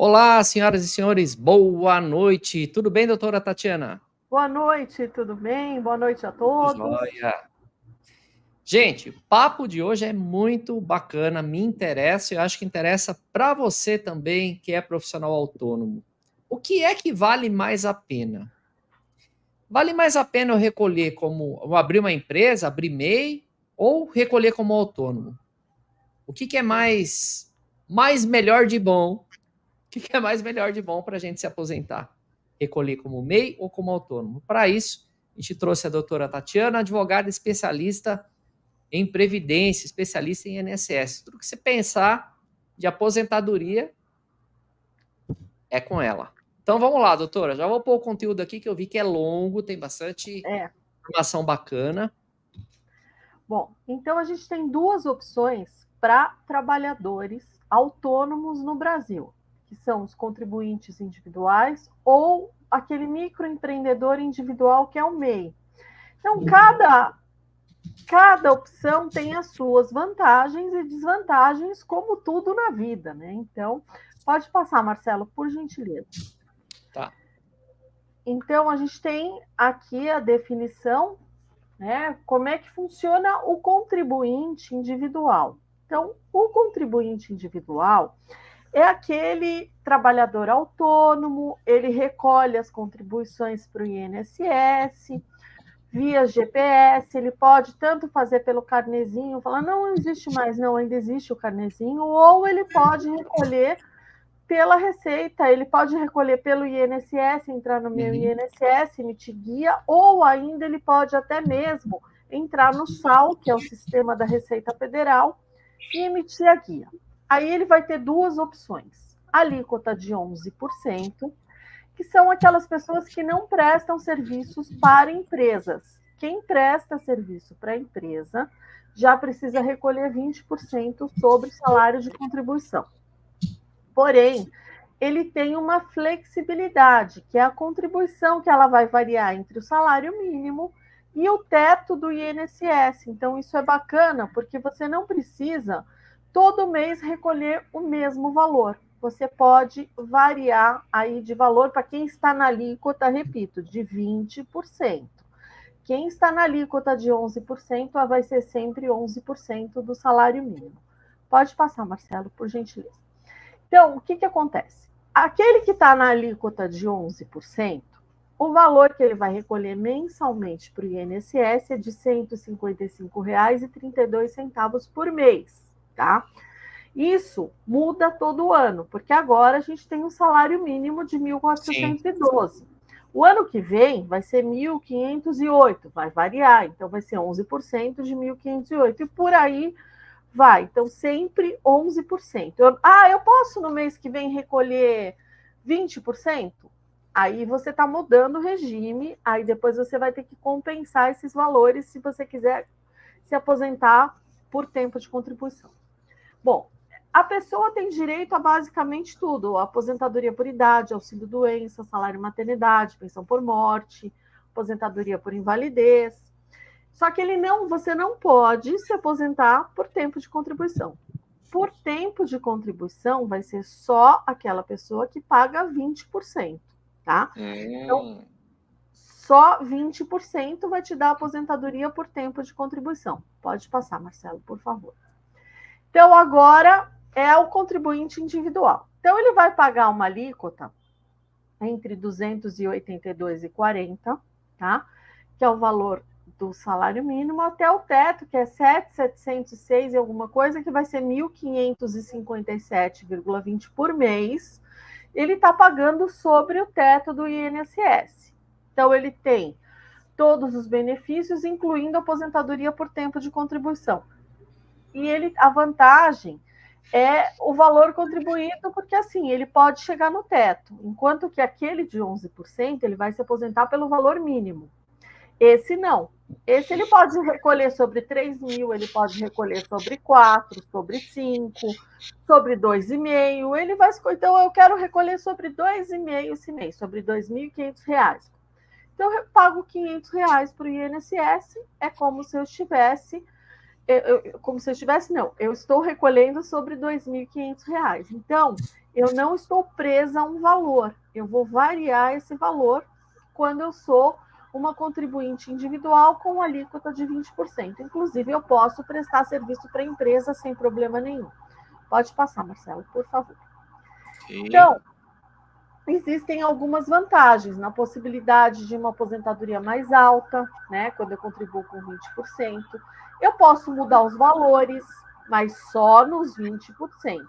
Olá, senhoras e senhores, boa noite. Tudo bem, doutora Tatiana? Boa noite, tudo bem? Boa noite a todos. Joia. Gente, o papo de hoje é muito bacana, me interessa e eu acho que interessa para você também, que é profissional autônomo. O que é que vale mais a pena? Vale mais a pena eu recolher como eu abrir uma empresa, abrir MEI, ou recolher como autônomo? O que é mais melhor de bom? O que é mais melhor de bom para a gente se aposentar? Recolher como MEI ou como autônomo? Para isso, a gente trouxe a doutora Tatiana, advogada especialista em Previdência, especialista em INSS. Tudo que você pensar de aposentadoria é com ela. Então vamos lá, doutora. Já vou pôr o conteúdo aqui que eu vi que é longo, tem bastante informação bacana. Bom, então a gente tem duas opções para trabalhadores autônomos no Brasil, que são os contribuintes individuais ou aquele microempreendedor individual que é o MEI. Então, cada opção tem as suas vantagens e desvantagens, como tudo na vida, né? Então, pode passar, Marcelo, por gentileza. Tá. Então, a gente tem aqui a definição, né? Como é que funciona o contribuinte individual? Então, o contribuinte individual é aquele trabalhador autônomo, ele recolhe as contribuições para o INSS via GPS, ele pode tanto fazer pelo carnezinho, falar, não existe mais, não, ainda existe o carnezinho, ou ele pode recolher pela Receita, ele pode recolher pelo INSS, entrar no meu INSS, emitir guia, ou ainda ele pode até mesmo entrar no SAL, que é o Sistema da Receita Federal, e emitir a guia. Aí ele vai ter duas opções: alíquota de 11%, que são aquelas pessoas que não prestam serviços para empresas. Quem presta serviço para a empresa já precisa recolher 20% sobre o salário de contribuição. Porém, ele tem uma flexibilidade, que é a contribuição que ela vai variar entre o salário mínimo e o teto do INSS. Então, isso é bacana, porque você não precisa todo mês recolher o mesmo valor. Você pode variar aí de valor para quem está na alíquota, repito, de 20%. Quem está na alíquota de 11% vai ser sempre 11% do salário mínimo. Pode passar, Marcelo, por gentileza. Então, o que acontece? Aquele que está na alíquota de 11%, o valor que ele vai recolher mensalmente para o INSS é de R$ 155,32 por mês, tá? Isso muda todo ano, porque agora a gente tem um salário mínimo de 1.412. O ano que vem vai ser 1.508, vai variar, então vai ser 11% de 1.508 e por aí vai. Então, sempre 11%. Eu posso no mês que vem recolher 20%? Aí você está mudando o regime, aí depois você vai ter que compensar esses valores se você quiser se aposentar por tempo de contribuição. Bom, a pessoa tem direito a basicamente tudo: aposentadoria por idade, auxílio-doença, salário maternidade, pensão por morte, aposentadoria por invalidez. Só que você não pode se aposentar por tempo de contribuição. Por tempo de contribuição, vai ser só aquela pessoa que paga 20%, tá? Então, só 20% vai te dar aposentadoria por tempo de contribuição. Pode passar, Marcelo, por favor. Então, agora é o contribuinte individual. Então, ele vai pagar uma alíquota entre 282,40, tá? Que é o valor do salário mínimo, até o teto, que é 7.706 e alguma coisa, que vai ser 1.557,20 por mês. Ele está pagando sobre o teto do INSS. Então, ele tem todos os benefícios, incluindo a aposentadoria por tempo de contribuição. E a vantagem é o valor contribuído, porque assim, ele pode chegar no teto, enquanto que aquele de 11%, ele vai se aposentar pelo valor mínimo. Esse não. Esse ele pode recolher sobre 3 mil, ele pode recolher sobre 4, sobre 5, sobre 2,5. Ele vai escolher, então eu quero recolher sobre 2,5 esse mês, sobre R$ 2.500. Então eu pago R$ 500 para o INSS, é como se eu estivesse como se eu estivesse, não, eu estou recolhendo sobre R$ 2.500. Então, eu não estou presa a um valor, eu vou variar esse valor quando eu sou uma contribuinte individual com alíquota de 20%. Inclusive, eu posso prestar serviço para a empresa sem problema nenhum. Pode passar, Marcelo, por favor. Okay. Então, existem algumas vantagens na possibilidade de uma aposentadoria mais alta, né, quando eu contribuo com 20%. Eu posso mudar os valores, mas só nos 20%.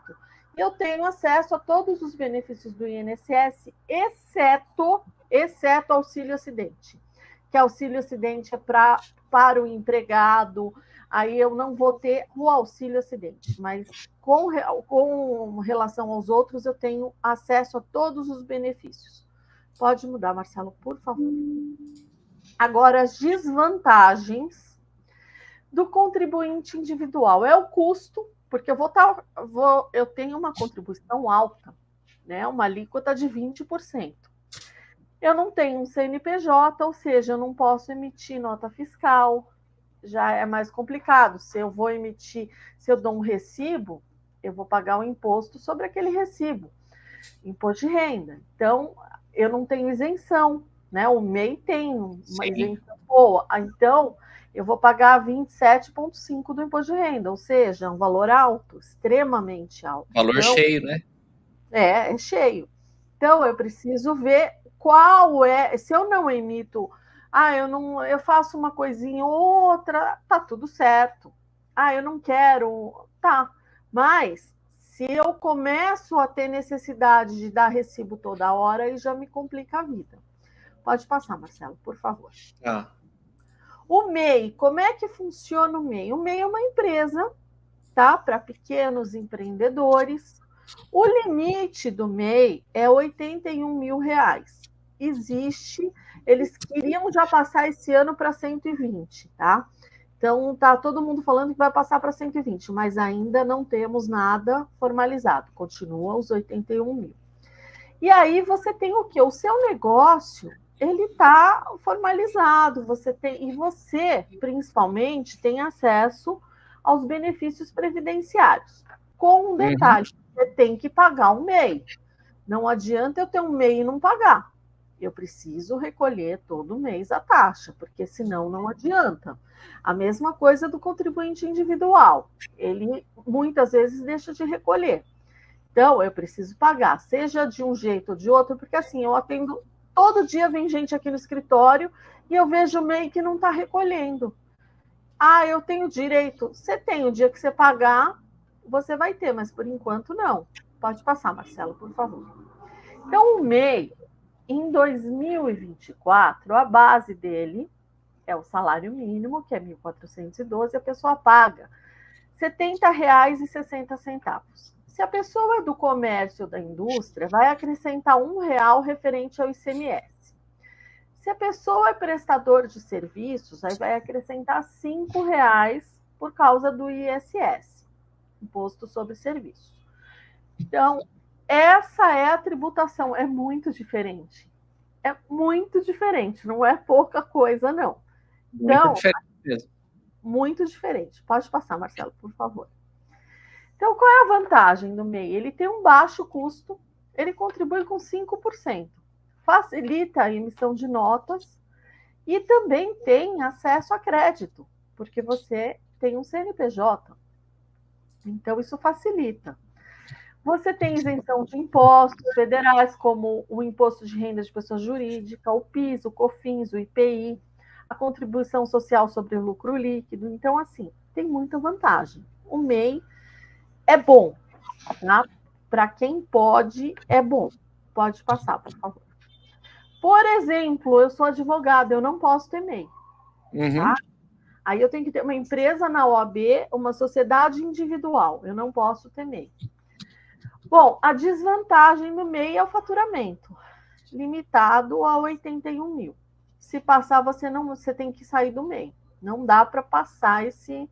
Eu tenho acesso a todos os benefícios do INSS, exceto auxílio acidente. Que auxílio acidente é para o empregado, aí eu não vou ter o auxílio acidente, mas com relação aos outros, eu tenho acesso a todos os benefícios. Pode mudar, Marcelo, por favor. Agora, as desvantagens do contribuinte individual é o custo, porque eu tenho uma contribuição alta, né? Uma alíquota de 20%. Eu não tenho um CNPJ, ou seja, eu não posso emitir nota fiscal, já é mais complicado. Se eu dou um recibo, eu vou pagar o imposto sobre aquele recibo, imposto de renda. Então, eu não tenho isenção, né? O MEI tem uma isenção boa. Então, eu vou pagar 27,5% do imposto de renda, ou seja, um valor alto, extremamente alto. Valor então, cheio, né? É cheio. Então, eu preciso ver qual é. Se eu não emito, eu faço uma coisinha ou outra, tá tudo certo. Eu não quero, tá. Mas se eu começo a ter necessidade de dar recibo toda hora, aí já me complica a vida. Pode passar, Marcelo, por favor. O MEI, como é que funciona o MEI? O MEI é uma empresa, tá? Para pequenos empreendedores. O limite do MEI é R$ 81 mil. Eles queriam já passar esse ano para 120, tá? Então, tá todo mundo falando que vai passar para 120, mas ainda não temos nada formalizado. Continua os 81 mil. E aí você tem o quê? O seu negócio, ele está formalizado. Você, principalmente, tem acesso aos benefícios previdenciários. Com um detalhe, você tem que pagar um MEI. Não adianta eu ter um MEI e não pagar. Eu preciso recolher todo mês a taxa, porque senão não adianta. A mesma coisa do contribuinte individual. Ele muitas vezes deixa de recolher. Então, eu preciso pagar, seja de um jeito ou de outro, porque assim, eu atendo, todo dia vem gente aqui no escritório e eu vejo o MEI que não está recolhendo. Eu tenho direito. Você tem, o dia que você pagar, você vai ter, mas por enquanto não. Pode passar, Marcelo, por favor. Então, o MEI, em 2024, a base dele é o salário mínimo, que é 1.412, a pessoa paga R$ 70,60. Se a pessoa é do comércio ou da indústria, vai acrescentar R$ 1 referente ao ICMS. Se a pessoa é prestador de serviços, aí vai acrescentar R$ 5 por causa do ISS, Imposto sobre Serviço. Então, essa é a tributação, é muito diferente. É muito diferente, não é pouca coisa, não. Então, muito diferente mesmo. Muito diferente. Pode passar, Marcelo, por favor. Então, qual é a vantagem do MEI? Ele tem um baixo custo, ele contribui com 5%, facilita a emissão de notas e também tem acesso a crédito, porque você tem um CNPJ. Então, isso facilita. Você tem isenção de impostos federais, como o Imposto de Renda de Pessoa Jurídica, o PIS, o COFINS, o IPI, a contribuição social sobre o lucro líquido. Então, assim, tem muita vantagem. O MEI é bom, tá? Para quem pode, é bom. Pode passar, por favor. Por exemplo, eu sou advogada, eu não posso ter MEI. Tá? Aí eu tenho que ter uma empresa na OAB, uma sociedade individual. Eu não posso ter MEI. Bom, a desvantagem do MEI é o faturamento, limitado a 81 mil. Se passar, você tem que sair do MEI. Não dá para passar esse...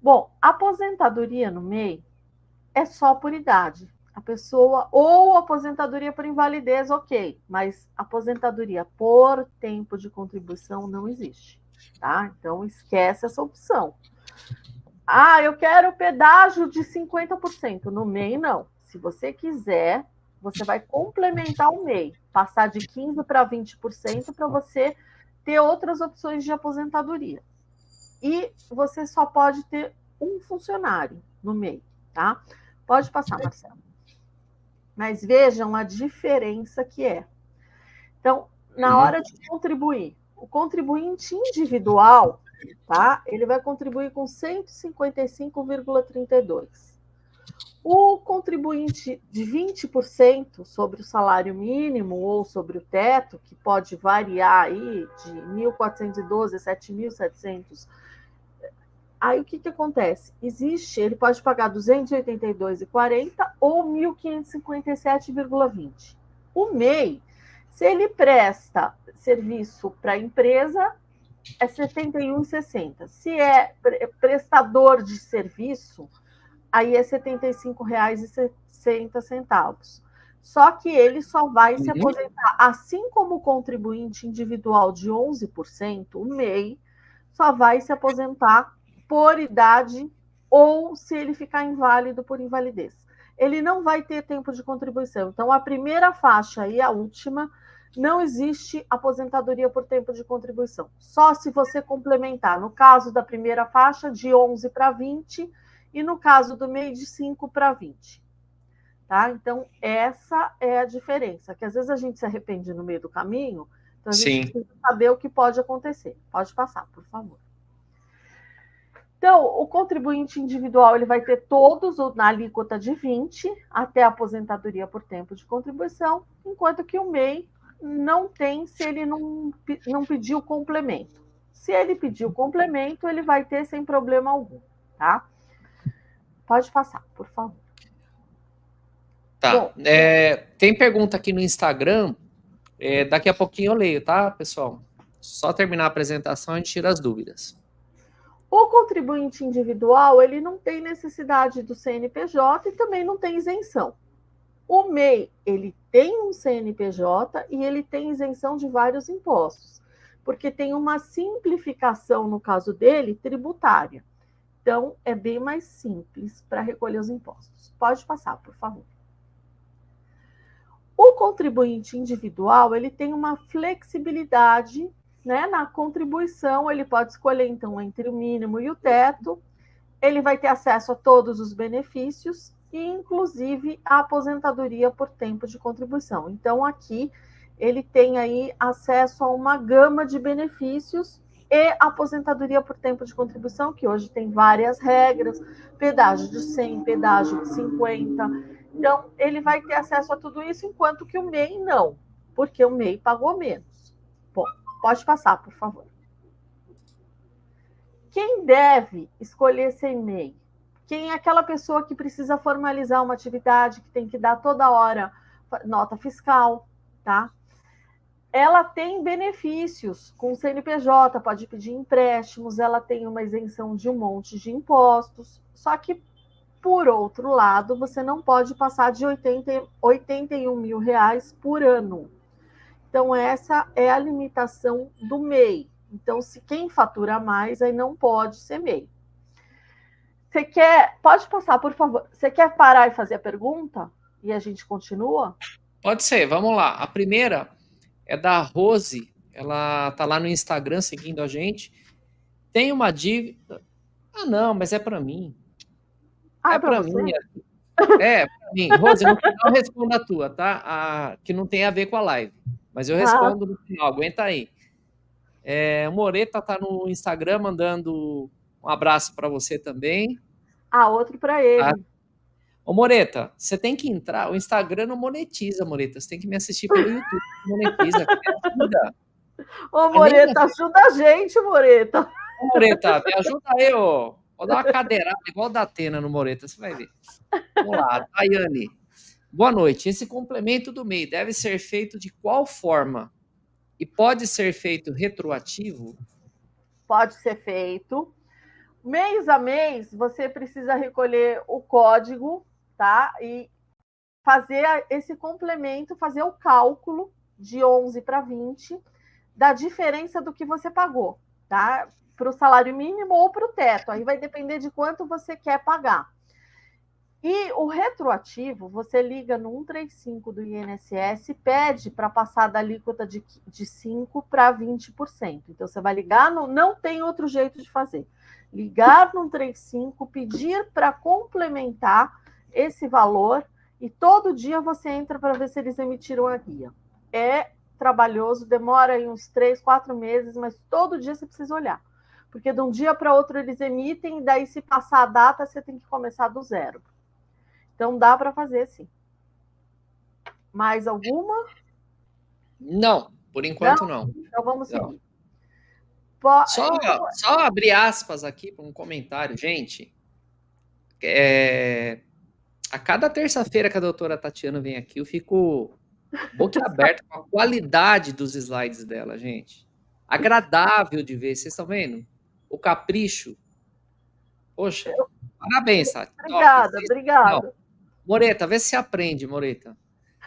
Bom, aposentadoria no MEI é só por idade. A pessoa, ou aposentadoria por invalidez, ok, mas aposentadoria por tempo de contribuição não existe, tá? Então, esquece essa opção. Ah, eu quero pedágio de 50%. No MEI, não. Se você quiser, você vai complementar o MEI, passar de 15% para 20% para você ter outras opções de aposentadoria. E você só pode ter um funcionário no MEI, tá? Pode passar, Marcelo. Mas vejam a diferença que é. Então, na hora de contribuir, o contribuinte individual, tá? Ele vai contribuir com 155,32. O contribuinte de 20% sobre o salário mínimo ou sobre o teto, que pode variar aí de 1.412 a 7.700. Aí o que acontece? Ele pode pagar 282,40 ou 1.557,20. O MEI, se ele presta serviço para a empresa, é 71,60. Se é prestador de serviço, aí é R$ 75,60. Só que ele só vai se aposentar, assim como o contribuinte individual de 11%, o MEI, só vai se aposentar por idade ou se ele ficar inválido por invalidez. Ele não vai ter tempo de contribuição. Então, a primeira faixa e a última, não existe aposentadoria por tempo de contribuição. Só se você complementar. No caso da primeira faixa, de 11 para 20, e no caso do MEI, de 5 para 20. Tá? Então, essa é a diferença, que às vezes a gente se arrepende no meio do caminho, então a gente precisa saber o que pode acontecer. Pode passar, por favor. Então, o contribuinte individual ele vai ter todos na alíquota de 20 até a aposentadoria por tempo de contribuição, enquanto que o MEI não tem se ele não pedir o complemento. Se ele pedir o complemento, ele vai ter sem problema algum, tá? Pode passar, por favor. Tá. Bom, tem pergunta aqui no Instagram, daqui a pouquinho eu leio, tá, pessoal? Só terminar a apresentação, a gente tira as dúvidas. O contribuinte individual, ele não tem necessidade do CNPJ e também não tem isenção. O MEI, ele tem um CNPJ e ele tem isenção de vários impostos, porque tem uma simplificação, no caso dele, tributária. Então, é bem mais simples para recolher os impostos. Pode passar, por favor. O contribuinte individual, ele tem uma flexibilidade, né, na contribuição, ele pode escolher, então, entre o mínimo e o teto, ele vai ter acesso a todos os benefícios, e, inclusive, a aposentadoria por tempo de contribuição. Então, aqui, ele tem aí acesso a uma gama de benefícios e aposentadoria por tempo de contribuição, que hoje tem várias regras, pedágio de 100, pedágio de 50. Então, ele vai ter acesso a tudo isso, enquanto que o MEI não, porque o MEI pagou menos. Bom, pode passar, por favor. Quem deve escolher ser MEI? Quem é aquela pessoa que precisa formalizar uma atividade, que tem que dar toda hora nota fiscal, tá? Ela tem benefícios com o CNPJ, pode pedir empréstimos, ela tem uma isenção de um monte de impostos, só que, por outro lado, você não pode passar de 81 mil reais por ano. Então, essa é a limitação do MEI. Então, se quem fatura mais, aí não pode ser MEI. Você quer... Pode passar, por favor. Você quer parar e fazer a pergunta? E a gente continua? Pode ser, vamos lá. A primeira é da Rose. Ela tá lá no Instagram seguindo a gente. Tem uma dívida... Ah, não, mas é para mim. Ah, é para você? mim. É para mim. Rose, no final eu respondo a tua, tá? Que não tem a ver com a live. Mas eu respondo no final, aguenta aí. O Moreta tá no Instagram mandando um abraço para você também. Outro para ele. Ô, Moreta, você tem que entrar. O Instagram não monetiza, Moreta. Você tem que me assistir pelo YouTube. Monetiza, ajuda. Ô, Moreta, ajuda a gente, Moreta. Ô, Moreta, me ajuda aí, ô. Vou dar uma cadeirada igual da Atena no Moreta, você vai ver. Vamos lá, Daiane. Boa noite. Esse complemento do MEI deve ser feito de qual forma? E pode ser feito retroativo? Pode ser feito. Mês a mês, você precisa recolher o código, tá? E fazer esse complemento, fazer o cálculo de 11 para 20 da diferença do que você pagou, tá? para o salário mínimo ou para o teto. Aí vai depender de quanto você quer pagar. E o retroativo, você liga no 135 do INSS e pede para passar da alíquota de 5% para 20%. Então, você vai ligar, não tem outro jeito de fazer. Ligar no 135, pedir para complementar esse valor e todo dia você entra para ver se eles emitiram a guia. É trabalhoso, demora aí uns 3, 4 meses, mas todo dia você precisa olhar. Porque de um dia para outro eles emitem, e daí se passar a data, você tem que começar do zero. Então, dá para fazer, sim. Mais alguma? Não, por enquanto não. Então, vamos seguir. Não. Só abrir aspas aqui para um comentário. Gente, a cada terça-feira que a doutora Tatiana vem aqui, eu fico boquiaberto com a qualidade dos slides dela, gente. Agradável de ver. Vocês estão vendo? O capricho. Poxa, parabéns, Tati. Obrigada. Moreta, vê se aprende, Moreta.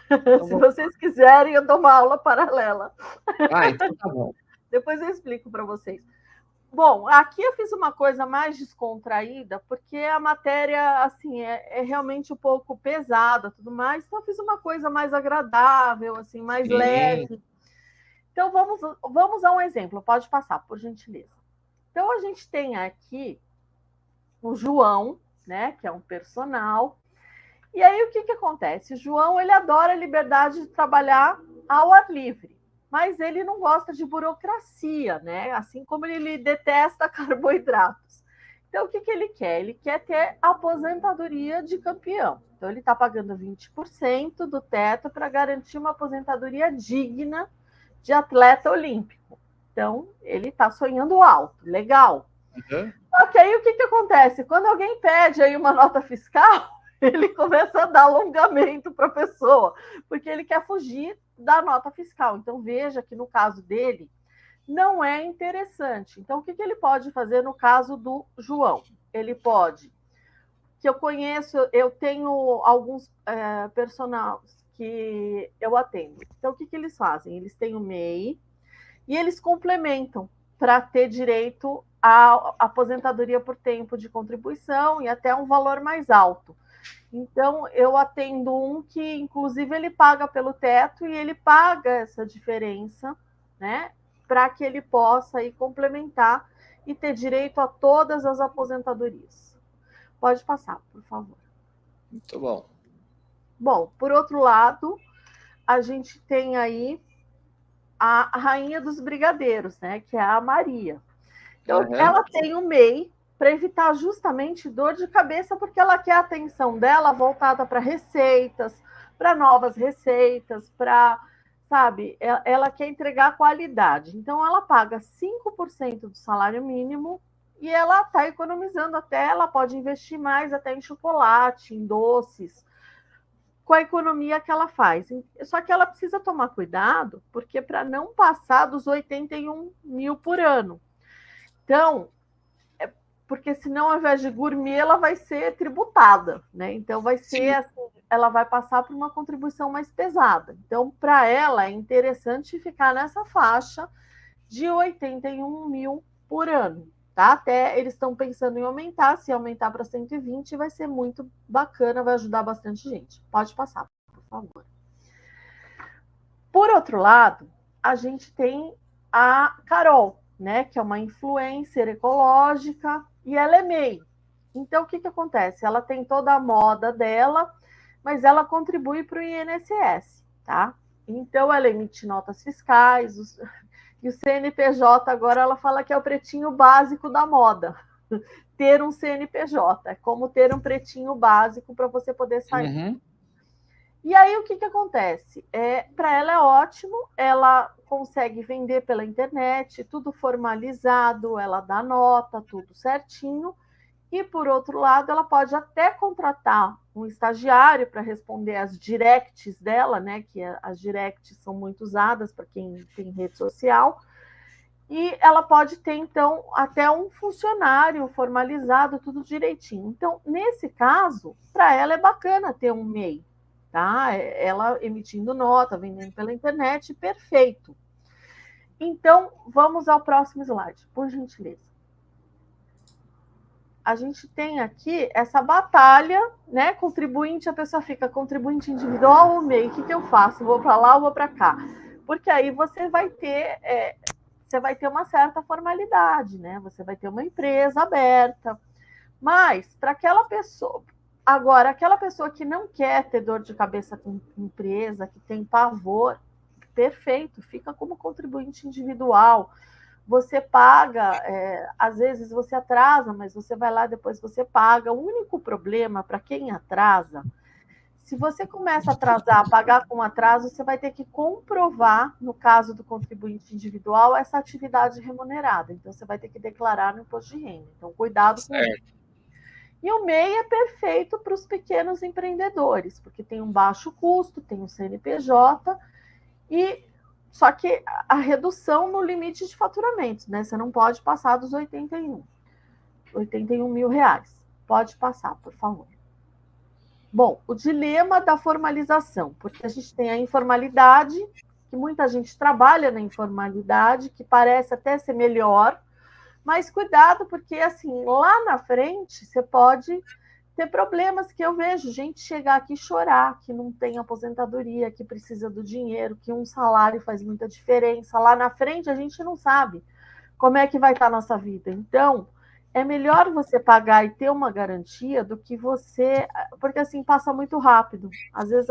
Então, se vocês quiserem, eu dou uma aula paralela. Então tá bom. Depois eu explico para vocês. Bom, aqui eu fiz uma coisa mais descontraída, porque a matéria, assim, é realmente um pouco pesada, tudo mais. Então, eu fiz uma coisa mais agradável, assim, mais leve. Então, vamos a um exemplo. Pode passar, por gentileza. Então, a gente tem aqui o João, né, que é um personal. E aí, o que acontece? O João, ele adora a liberdade de trabalhar ao ar livre. Mas ele não gosta de burocracia, né? Assim como ele detesta carboidratos. Então, o que ele quer? Ele quer ter aposentadoria de campeão. Então, ele está pagando 20% do teto para garantir uma aposentadoria digna de atleta olímpico. Então, ele está sonhando alto, legal. Uhum. Só que aí, o que acontece? Quando alguém pede aí uma nota fiscal, ele começa a dar alongamento para a pessoa, porque ele quer fugir da nota fiscal. Então, veja que no caso dele, não é interessante. Então, o que ele pode fazer no caso do João? Ele pode, que eu conheço, eu tenho alguns personagens que eu atendo. Então, o que eles fazem? Eles têm o MEI e eles complementam para ter direito à aposentadoria por tempo de contribuição e até um valor mais alto. Então, eu atendo um que, inclusive, ele paga pelo teto e ele paga essa diferença, né, para que ele possa aí complementar e ter direito a todas as aposentadorias. Pode passar, por favor. Muito bom. Bom, por outro lado, a gente tem aí a rainha dos brigadeiros, né, que é a Maria. Então, ela tem o MEI para evitar justamente dor de cabeça, porque ela quer a atenção dela voltada para receitas, para novas receitas, para, sabe, ela quer entregar qualidade. Então, ela paga 5% do salário mínimo e ela está economizando até, ela pode investir mais até em chocolate, em doces, com a economia que ela faz. Só que ela precisa tomar cuidado, porque para não passar dos 81 mil por ano. Então, porque senão, ao invés de gourmet, ela vai ser tributada, né? Então, vai ser assim, ela vai passar por uma contribuição mais pesada. Então, para ela, é interessante ficar nessa faixa de 81 mil por ano, tá? Até eles estão pensando em aumentar, se aumentar para 120, vai ser muito bacana, vai ajudar bastante gente. Pode passar, por favor. Por outro lado, a gente tem a Carol, né, que é uma influencer ecológica, e ela é MEI. Então, o que acontece? Ela tem toda a moda dela, mas ela contribui para o INSS, tá? Então, ela emite notas fiscais, e o CNPJ agora ela fala que é o pretinho básico da moda. Ter um CNPJ, é como ter um pretinho básico para você poder sair. Uhum. E aí, o que acontece? Para ela é ótimo, ela consegue vender pela internet, tudo formalizado, ela dá nota, tudo certinho. E, por outro lado, ela pode até contratar um estagiário para responder às directs dela, né? Que as directs são muito usadas para quem tem rede social. E ela pode ter, então, até um funcionário formalizado, tudo direitinho. Então, nesse caso, para ela é bacana ter um MEI. Tá? Ela emitindo nota, vendendo pela internet, perfeito. Então, vamos ao próximo slide, por gentileza. a gente tem aqui essa batalha, né? Contribuinte, a pessoa fica contribuinte individual ou MEI. O que eu faço? Vou para lá ou vou para cá? Porque aí você vai ter uma certa formalidade, né? Você vai ter uma empresa aberta. Mas para aquela pessoa, agora, aquela pessoa que não quer ter dor de cabeça com empresa, que tem pavor, perfeito, fica como contribuinte individual. Você paga, às vezes você atrasa, mas você vai lá depois você paga. O único problema para quem atrasa, se você começa a atrasar, pagar com atraso, você vai ter que comprovar, no caso do contribuinte individual, essa atividade remunerada. Então, você vai ter que declarar no imposto de renda. Então, cuidado com isso. E o MEI é perfeito para os pequenos empreendedores, porque tem um baixo custo, tem um CNPJ, só que a redução no limite de faturamento, né? Você não pode passar dos 81 mil reais. Pode passar, por favor. Bom, o dilema da formalização, porque a gente tem a informalidade, que muita gente trabalha na informalidade, que parece até ser melhor, mas cuidado, porque assim, lá na frente você pode ter problemas que eu vejo gente chegar aqui e chorar, que não tem aposentadoria, que precisa do dinheiro, que um salário faz muita diferença. Lá na frente a gente não sabe como é que vai estar a nossa vida. Então, é melhor você pagar e ter uma garantia do que você... Porque assim, passa muito rápido. Às vezes,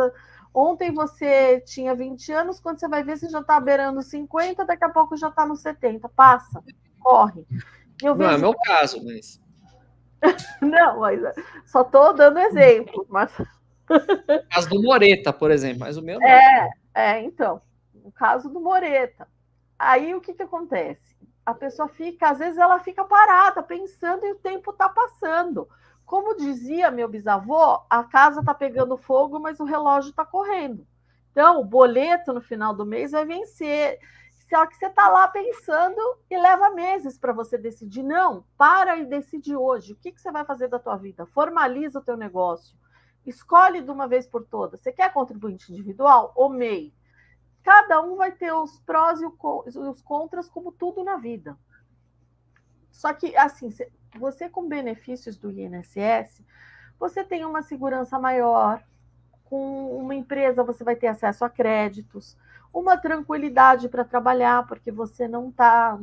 ontem você tinha 20 anos, quando você vai ver, você já está beirando 50, daqui a pouco já está nos 70. Passa, corre. Não é meu caso, mas... Não, mas só estou dando exemplo. Mas... O caso do Moreta, por exemplo, mas o meu não. Então, no caso do Moreta. Aí o que acontece? A pessoa fica, às vezes ela fica parada, pensando e o tempo está passando. Como dizia meu bisavô, a casa está pegando fogo, mas o relógio está correndo. Então, o boleto no final do mês vai vencer. Só que você está lá pensando e leva meses para você decidir. Não, para e decide hoje. O que você vai fazer da tua vida? Formaliza o teu negócio. Escolhe de uma vez por todas. Você quer contribuinte individual ou MEI? Cada um vai ter os prós e os contras, como tudo na vida. Só que, assim, você com benefícios do INSS, você tem uma segurança maior. Com uma empresa, você vai ter acesso a créditos, uma tranquilidade para trabalhar, porque você não está...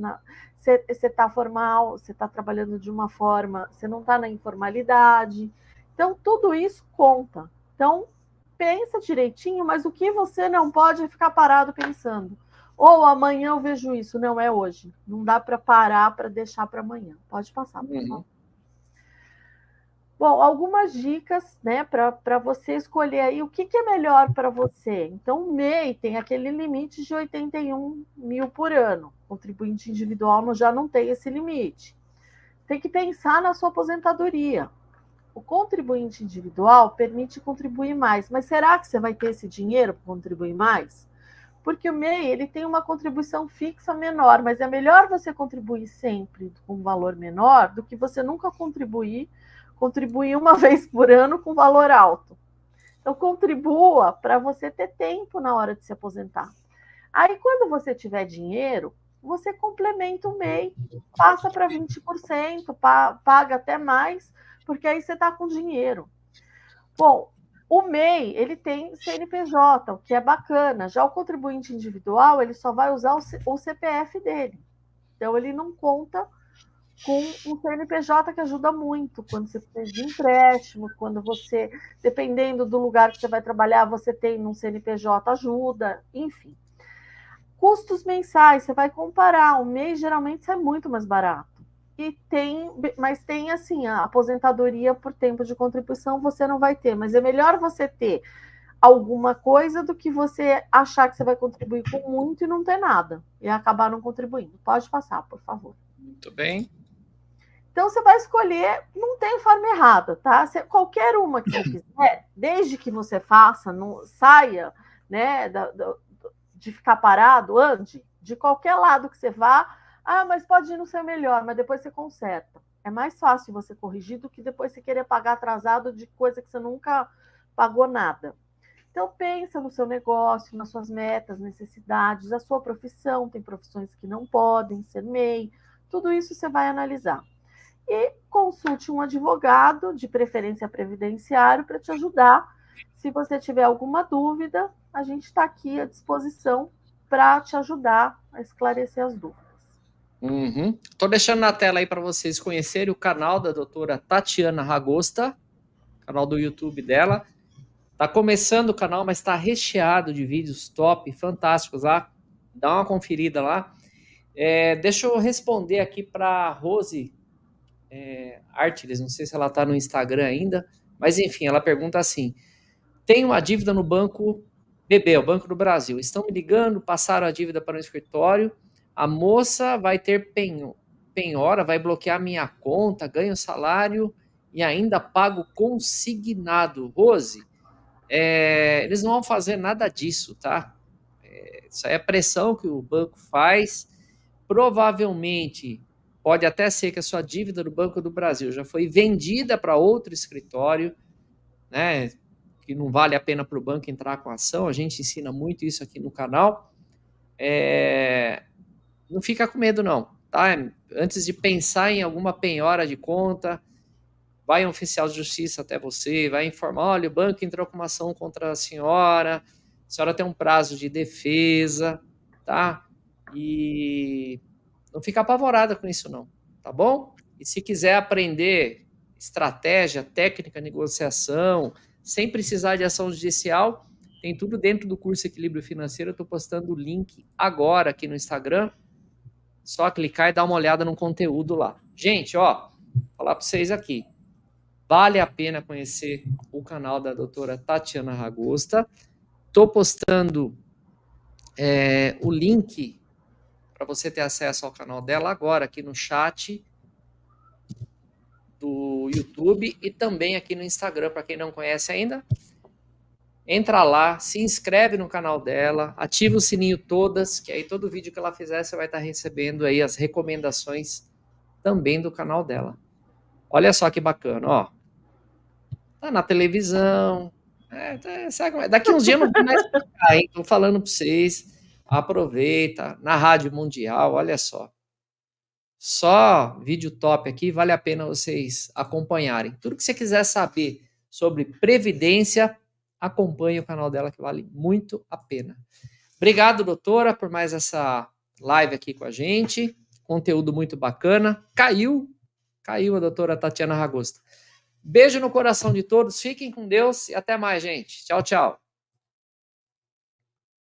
Você está formal, você está trabalhando de uma forma, você não está na informalidade. Então, tudo isso conta. Então, pensa direitinho, mas o que você não pode é ficar parado pensando. Ou amanhã eu vejo isso, não é hoje. Não dá para parar para deixar para amanhã. Pode passar, por favor. Bom, algumas dicas, né, para você escolher aí o que é melhor para você. Então, o MEI tem aquele limite de 81 mil por ano. O contribuinte individual já não tem esse limite. Tem que pensar na sua aposentadoria. O contribuinte individual permite contribuir mais, mas será que você vai ter esse dinheiro para contribuir mais? Porque o MEI ele tem uma contribuição fixa menor, mas é melhor você contribuir sempre com um valor menor do que você nunca contribuir uma vez por ano com valor alto. Então, contribua para você ter tempo na hora de se aposentar. Aí, quando você tiver dinheiro, você complementa o MEI, passa para 20%, paga até mais, porque aí você está com dinheiro. Bom, o MEI, ele tem CNPJ, o que é bacana. Já o contribuinte individual, ele só vai usar o CPF dele. Então, ele não conta com um CNPJ, que ajuda muito quando você precisa de empréstimo, quando você, dependendo do lugar que você vai trabalhar, você tem um CNPJ, ajuda, enfim. Custos mensais, você vai comparar, o mês geralmente sai muito mais barato. Mas tem assim, a aposentadoria por tempo de contribuição você não vai ter, mas é melhor você ter alguma coisa do que você achar que você vai contribuir com muito e não ter nada, e acabar não contribuindo. Pode passar, por favor. Muito bem. Então, você vai escolher, não tem forma errada, tá? Qualquer uma que você fizer, desde que você faça, não saia, né, de ficar parado, ande, de qualquer lado que você vá, mas pode ir no seu melhor, mas depois você conserta. É mais fácil você corrigir do que depois você querer pagar atrasado de coisa que você nunca pagou nada. Então, pensa no seu negócio, nas suas metas, necessidades, a sua profissão, tem profissões que não podem ser MEI, tudo isso você vai analisar. e consulte um advogado, de preferência previdenciário, para te ajudar. Se você tiver alguma dúvida, a gente está aqui à disposição para te ajudar a esclarecer as dúvidas. Estou deixando na tela aí para vocês conhecerem o canal da doutora Tatiana Ragosta, canal do YouTube dela. Tá começando o canal, mas está recheado de vídeos top, fantásticos lá. Dá uma conferida lá. Deixa eu responder aqui para Rose Artiles, não sei se ela está no Instagram ainda, mas enfim, ela pergunta assim: tenho uma dívida no banco BB, o Banco do Brasil. Estão me ligando, passaram a dívida para o escritório. A moça vai ter penhora, vai bloquear minha conta, ganho salário e ainda pago consignado. Rose, eles não vão fazer nada disso, tá? Isso aí é pressão que o banco faz. Provavelmente, pode até ser que a sua dívida do Banco do Brasil já foi vendida para outro escritório, né? Que não vale a pena para o banco entrar com a ação. A gente ensina muito isso aqui no canal. Não fica com medo, não, tá? Antes de pensar em alguma penhora de conta, vai um oficial de justiça até você, vai informar: olha, o banco entrou com uma ação contra a senhora tem um prazo de defesa, tá? E não fica apavorada com isso, não, tá bom? E se quiser aprender estratégia, técnica, negociação, sem precisar de ação judicial, tem tudo dentro do curso Equilíbrio Financeiro. Eu estou postando o link agora aqui no Instagram. Só clicar e dar uma olhada no conteúdo lá. Gente, ó, vou falar para vocês aqui. Vale a pena conhecer o canal da doutora Tatiana Ragosta. Estou postando o link para você ter acesso ao canal dela agora aqui no chat do YouTube e também aqui no Instagram, para quem não conhece ainda. Entra lá, se inscreve no canal dela, ativa o sininho todas, que aí todo vídeo que ela fizer você vai estar recebendo aí as recomendações também do canal dela. Olha só que bacana, ó. Tá na televisão. Sabe, daqui uns dias não tem mais pra cá, hein? Tô falando para vocês. Aproveita, na Rádio Mundial, olha só. Só vídeo top aqui, vale a pena vocês acompanharem. Tudo que você quiser saber sobre previdência, acompanhe o canal dela, que vale muito a pena. Obrigado, doutora, por mais essa live aqui com a gente. Conteúdo muito bacana. Caiu a doutora Tatiana Ragosta. Beijo no coração de todos, fiquem com Deus e até mais, gente. Tchau, tchau.